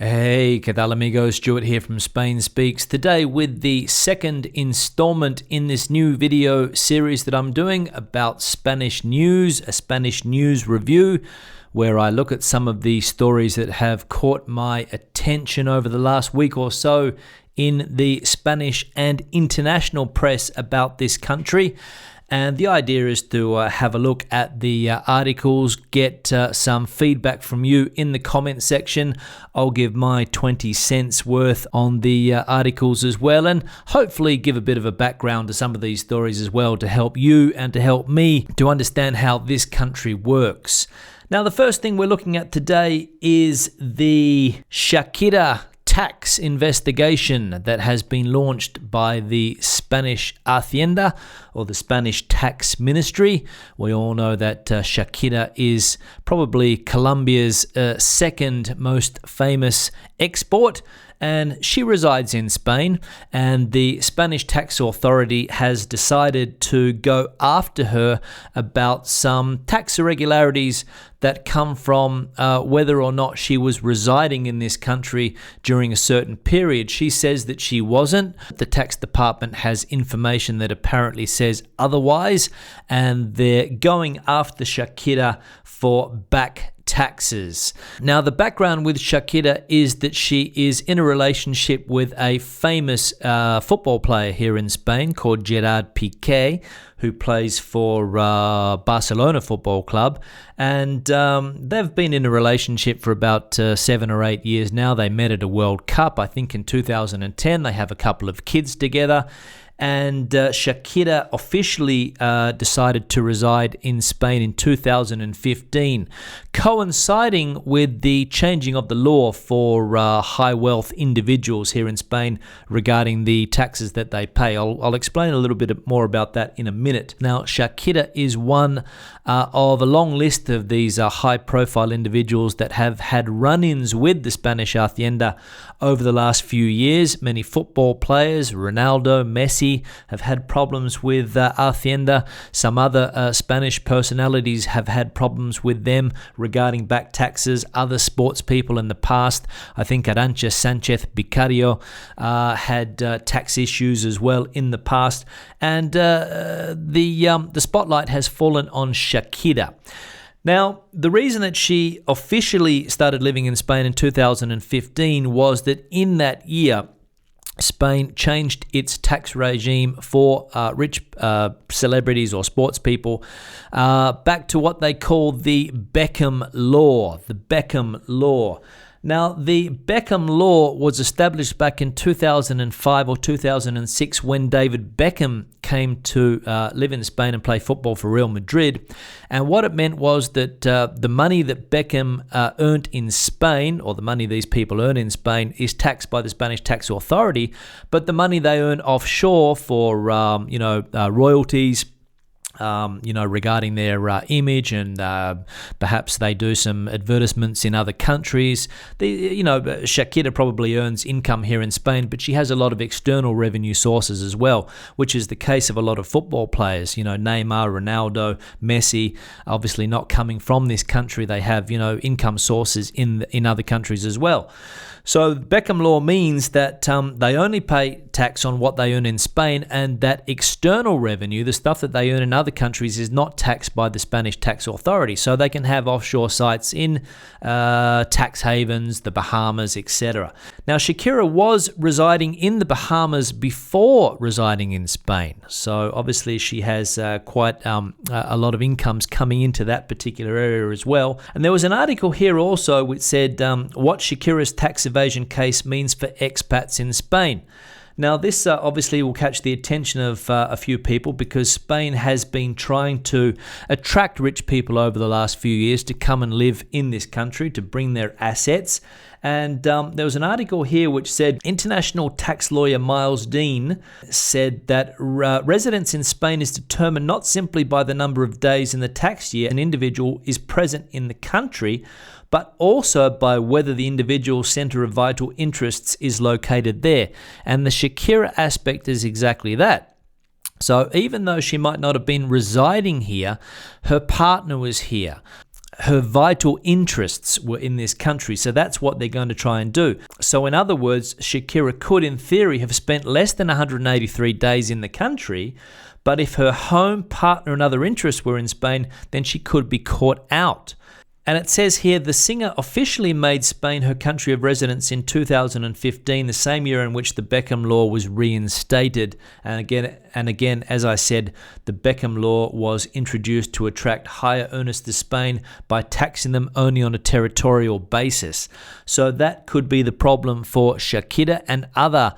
Hey, ¿qué tal amigos? Stuart here from Spain Speaks. Today with the second installment in this new video series that I'm doing about Spanish news, a Spanish news review, where I look at some of the stories that have caught my attention over the last week or so in the Spanish and international press about this country. And the idea is to have a look at the articles, get some feedback from you in the comment section. I'll give my 20 cents worth on the articles as well, and hopefully give a bit of a background to some of these stories as well to help you and to help me to understand how this country works. Now, the first thing we're looking at today is the Shakira tax investigation that has been launched by the Spanish Hacienda, or the Spanish tax ministry. We all know that Shakira is probably Colombia's second most famous export, and she resides in Spain, and the Spanish tax authority has decided to go after her about some tax irregularities that come from whether or not she was residing in this country during a certain period. She says that she wasn't. The tax department has information that apparently says otherwise, and they're going after Shakira for back taxes. Now, the background with Shakira is that she is in a relationship with a famous football player here in Spain called Gerard Piqué, who plays for Barcelona Football Club. And they've been in a relationship for about 7 or 8 years now. They met at a World Cup, I think in 2010. They have a couple of kids together. And Shakira officially decided to reside in Spain in 2015, coinciding with the changing of the law for high wealth individuals here in Spain regarding the taxes that they pay. I'll explain a little bit more about that in a minute. Now, Shakira is one of a long list of these high-profile individuals that have had run-ins with the Spanish Hacienda over the last few years. Many football players, Ronaldo, Messi, have had problems with Hacienda. Some other Spanish personalities have had problems with them regarding back taxes. Other sports people in the past, I think Arantxa Sánchez Vicario had tax issues as well in the past. And the spotlight has fallen on Shakira. Now, the reason that she officially started living in Spain in 2015 was that in that year, Spain changed its tax regime for rich celebrities or sports people back to what they call the Beckham Law. The Beckham Law. Now, the Beckham Law was established back in 2005 or 2006 when David Beckham came to live in Spain and play football for Real Madrid. And what it meant was that the money that Beckham earned in Spain, or the money these people earn in Spain, is taxed by the Spanish tax authority. But the money they earn offshore for, royalties, regarding their image, and perhaps they do some advertisements in other countries. Shakira probably earns income here in Spain, but she has a lot of external revenue sources as well, which is the case of a lot of football players. Neymar, Ronaldo, Messi, obviously not coming from this country. They have, income sources in other countries as well. So Beckham Law means that they only pay tax on what they earn in Spain, and that external revenue, the stuff that they earn in other countries, is not taxed by the Spanish tax authority. So they can have offshore sites in tax havens, the Bahamas, etc. Now, Shakira was residing in the Bahamas before residing in Spain. So obviously she has quite a lot of incomes coming into that particular area as well. And there was an article here also which said what Shakira's tax evasion case means for expats in Spain. Now, this obviously will catch the attention of a few people, because Spain has been trying to attract rich people over the last few years to come and live in this country, to bring their assets. And there was an article here which said international tax lawyer Miles Dean said that residence in Spain is determined not simply by the number of days in the tax year an individual is present in the country, but also by whether the individual's centre of vital interests is located there. And the Shakira aspect is exactly that. So even though she might not have been residing here, her partner was here. her vital interests were in this country. So that's what they're going to try and do. So in other words, Shakira could, in theory, have spent less than 183 days in the country, but if her home, partner, and other interests were in Spain, then she could be caught out. And it says here, the singer officially made Spain her country of residence in 2015, the same year in which the Beckham Law was reinstated. And again, as I said, the Beckham Law was introduced to attract higher earners to Spain by taxing them only on a territorial basis. So that could be the problem for Shakira and other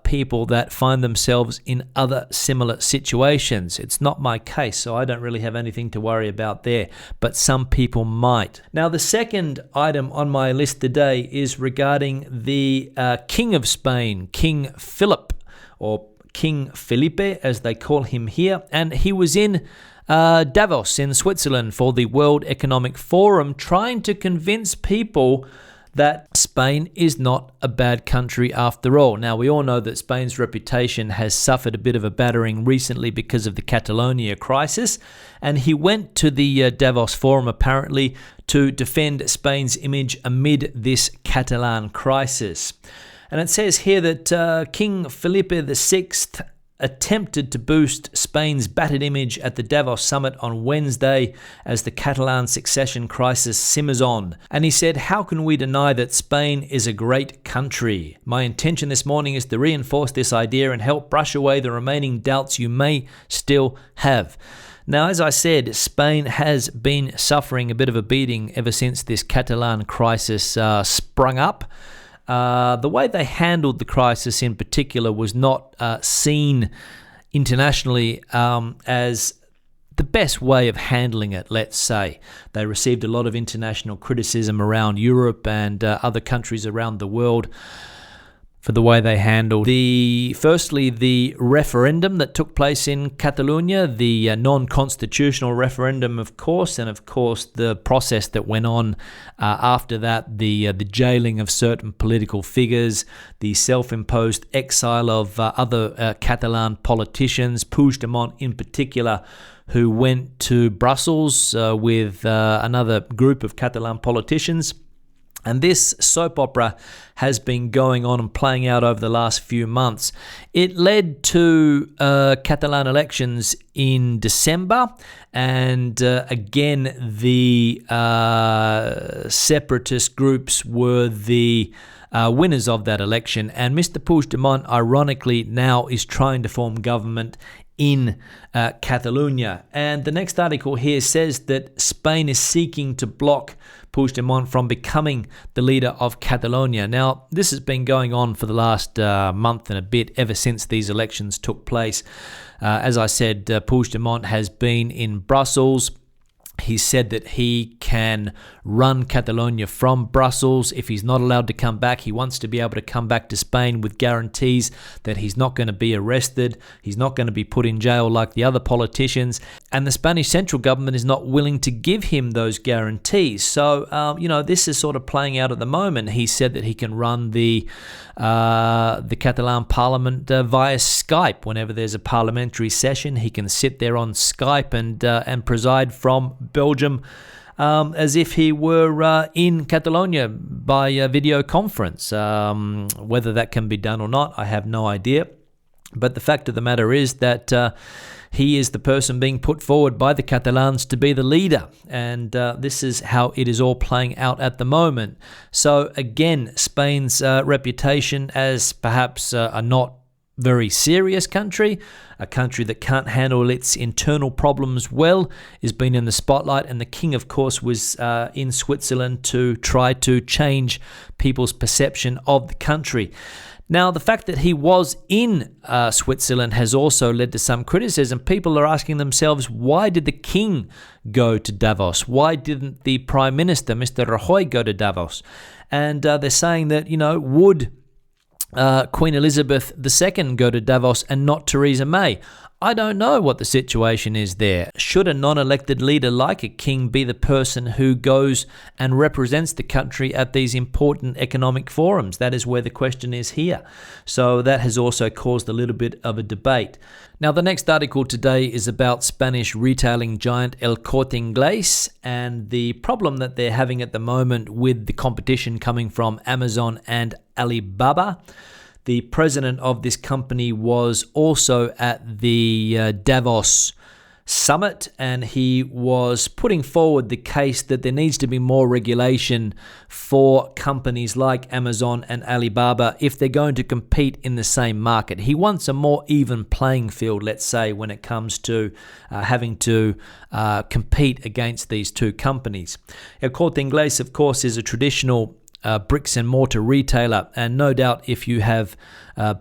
people that find themselves in other similar situations. It's not my case, so I don't really have anything to worry about there, but some people might. Now, the second item on my list today is regarding the King of Spain, King Philip, or King Felipe, as they call him here, and he was in Davos in Switzerland for the World Economic Forum, trying to convince people that Spain is not a bad country after all. Now, we all know that Spain's reputation has suffered a bit of a battering recently because of the Catalonia crisis, and he went to the Davos Forum apparently to defend Spain's image amid this Catalan crisis. And it says here that King Felipe VI attempted to boost Spain's battered image at the Davos summit on Wednesday as the Catalan succession crisis simmers on. And he said, "How can we deny that Spain is a great country? My intention this morning is to reinforce this idea and help brush away the remaining doubts you may still have." Now, as I said, Spain has been suffering a bit of a beating ever since this Catalan crisis sprung up. The way they handled the crisis in particular was not seen internationally as the best way of handling it, let's say. They received a lot of international criticism around Europe and other countries around the world for the way they handled firstly the referendum that took place in Catalonia, the non-constitutional referendum, of course, and of course the process that went on after that, the jailing of certain political figures, the self-imposed exile of other Catalan politicians, Puigdemont in particular, who went to Brussels with another group of Catalan politicians. And this soap opera has been going on and playing out over the last few months. It led to Catalan elections in December, and again, the separatist groups were the winners of that election. And Mr. Puigdemont, ironically, now is trying to form government in Catalonia. And the next article here says that Spain is seeking to block Puigdemont from becoming the leader of Catalonia. Now, this has been going on for the last month and a bit, ever since these elections took place. As I said, Puigdemont has been in Brussels. He said that he can run Catalonia from Brussels. If he's not allowed to come back, he wants to be able to come back to Spain with guarantees that he's not going to be arrested, he's not going to be put in jail like the other politicians, and the Spanish central government is not willing to give him those guarantees. So, this is sort of playing out at the moment. He said that he can run the Catalan parliament via Skype. Whenever there's a parliamentary session, he can sit there on Skype and preside from Belgium as if he were in Catalonia by video conference. Whether that can be done or not, I have no idea. But the fact of the matter is that he is the person being put forward by the Catalans to be the leader. And this is how it is all playing out at the moment. So again, Spain's reputation as perhaps a not very serious country, a country that can't handle its internal problems well, is being in the spotlight. And the king, of course, was in Switzerland to try to change people's perception of the country. Now, the fact that he was in Switzerland has also led to some criticism. People are asking themselves, why did the king go to Davos? Why didn't the Prime Minister, Mr. Rajoy, go to Davos? And they're saying that, would Queen Elizabeth II go to Davos and not Theresa May? I don't know what the situation is there. Should a non-elected leader like a king be the person who goes and represents the country at these important economic forums? That is where the question is here. So that has also caused a little bit of a debate. Now, the next article today is about Spanish retailing giant El Corte Inglés and the problem that they're having at the moment with the competition coming from Amazon and Alibaba. The president of this company was also at the Davos summit, and he was putting forward the case that there needs to be more regulation for companies like Amazon and Alibaba if they're going to compete in the same market. He wants a more even playing field, let's say, when it comes to having to compete against these two companies. El Corte Inglés, of course, is a traditional bricks and mortar retailer, and no doubt if you have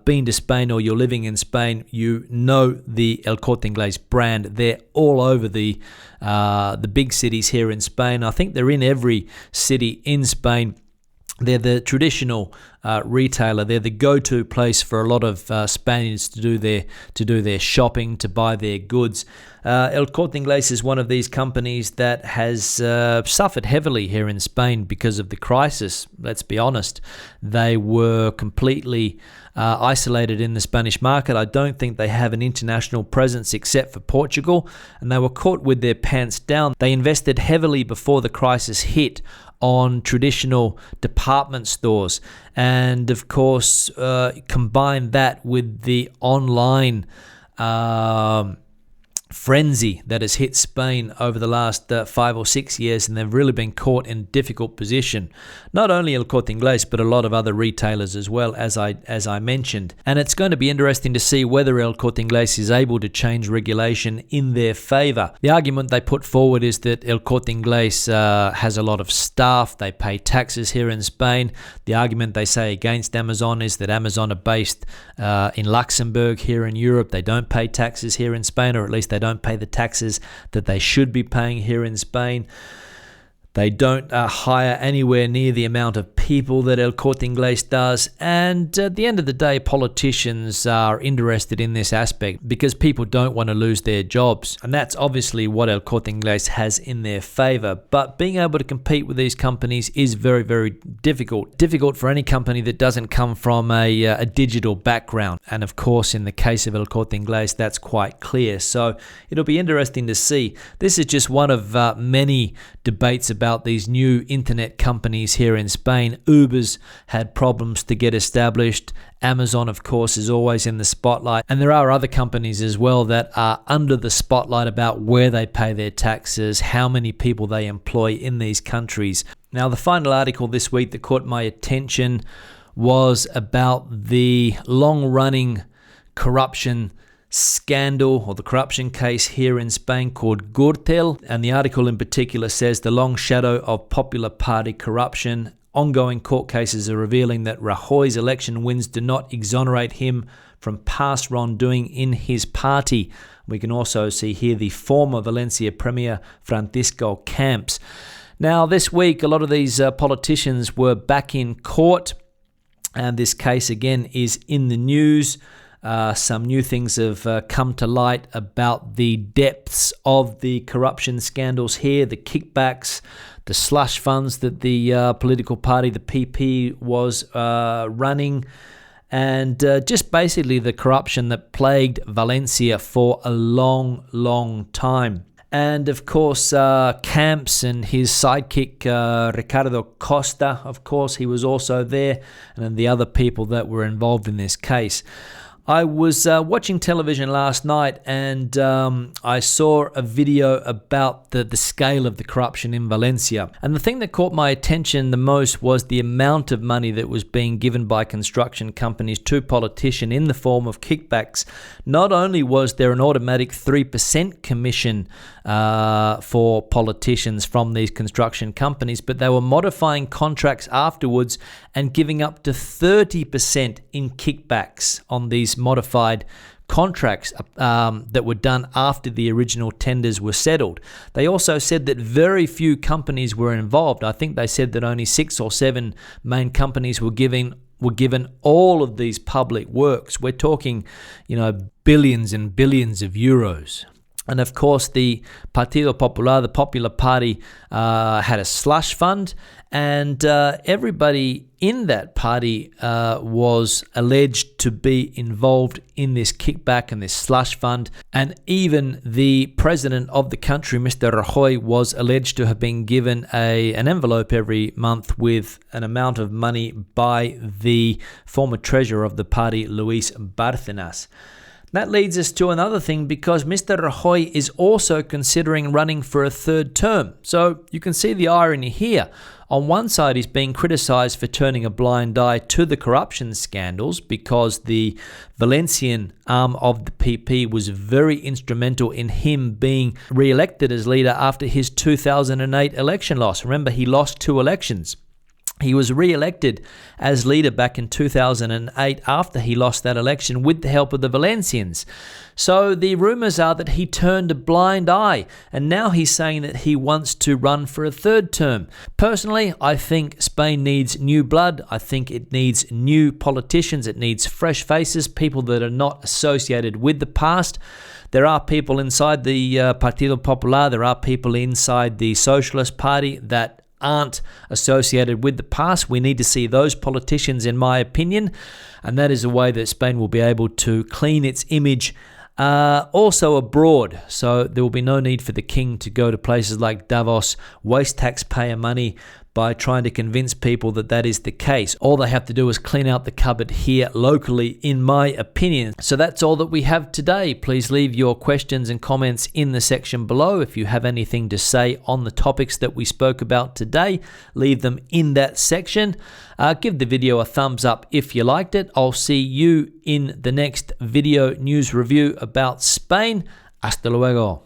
been to Spain or you're living in Spain, you know the El Corte Inglés brand. They're all over the big cities here in Spain. I think they're in every city in Spain. They're the traditional retailer. They're the go-to place for a lot of Spaniards to do their shopping, to buy their goods. El Corte Inglés is one of these companies that has suffered heavily here in Spain because of the crisis. Let's be honest. They were completely isolated in the Spanish market. I don't think they have an international presence except for Portugal, and they were caught with their pants down. They invested heavily before the crisis hit on traditional department stores, and of course combine that with the online frenzy that has hit Spain over the last 5 or 6 years, and they've really been caught in a difficult position. Not only El Corte Inglés, but a lot of other retailers as well, as I mentioned. And it's going to be interesting to see whether El Corte Inglés is able to change regulation in their favor. The argument they put forward is that El Corte Inglés has a lot of staff. They pay taxes here in Spain. The argument they say against Amazon is that Amazon are based in Luxembourg here in Europe. They don't pay taxes here in Spain, or at least they don't pay the taxes that they should be paying here in Spain. They don't hire anywhere near the amount of people that El Corte Inglés does. And at the end of the day, politicians are interested in this aspect because people don't want to lose their jobs. And that's obviously what El Corte Inglés has in their favor. But being able to compete with these companies is very, very difficult. Difficult for any company that doesn't come from a digital background. And of course, in the case of El Corte Inglés, that's quite clear. So it'll be interesting to see. This is just one of many debates about these new internet companies here in Spain. Uber's had problems to get established. Amazon, of course, is always in the spotlight. And there are other companies as well that are under the spotlight about where they pay their taxes, how many people they employ in these countries. Now, the final article this week that caught my attention was about the long-running corruption scandal, or the corruption case here in Spain called Gürtel. And the article in particular says the long shadow of Popular Party corruption. Ongoing court cases are revealing that Rajoy's election wins do not exonerate him from past wrongdoing in his party. We can also see here the former Valencia Premier Francisco Camps. Now, this week, a lot of these politicians were back in court, and this case again is in the news. Some new things have come to light about the depths of the corruption scandals here, the kickbacks, the slush funds that the political party, the PP, was running, and just basically the corruption that plagued Valencia for a long, long time. And of course, Camps and his sidekick, Ricardo Costa, of course, he was also there, and then the other people that were involved in this case. I was watching television last night, and I saw a video about the scale of the corruption in Valencia. And the thing that caught my attention the most was the amount of money that was being given by construction companies to politicians in the form of kickbacks. Not only was there an automatic 3% commission for politicians from these construction companies, but they were modifying contracts afterwards and giving up to 30% in kickbacks on these modified contracts that were done after the original tenders were settled. They also said that very few companies were involved. I think they said that only 6 or 7 main companies were giving were given all of these public works. We're talking, billions and billions of euros. And of course, the Partido Popular, the Popular Party, had a slush fund, and everybody in that party was alleged to be involved in this kickback and this slush fund. And even the president of the country, Mr. Rajoy, was alleged to have been given an envelope every month with an amount of money by the former treasurer of the party, Luis Bárcenas. That leads us to another thing, because Mr. Rajoy is also considering running for a third term. So you can see the irony here. On one side, he's being criticized for turning a blind eye to the corruption scandals, because the Valencian arm of the PP was very instrumental in him being re-elected as leader after his 2008 election loss. Remember, he lost 2 elections. He was re-elected as leader back in 2008 after he lost that election with the help of the Valencians. So the rumors are that he turned a blind eye, and now he's saying that he wants to run for a third term. Personally, I think Spain needs new blood. I think it needs new politicians. It needs fresh faces, people that are not associated with the past. There are people inside the Partido Popular, there are people inside the Socialist Party that aren't associated with the past. We need to see those politicians, in my opinion, and that is a way that Spain will be able to clean its image also abroad. So there will be no need for the king to go to places like Davos, waste taxpayer money by trying to convince people that that is the case. All they have to do is clean out the cupboard here locally, in my opinion. So that's all that we have today. Please leave your questions and comments in the section below. If you have anything to say on the topics that we spoke about today, leave them in that section. Give the video a thumbs up if you liked it. I'll see you in the next video news review about Spain. Hasta luego.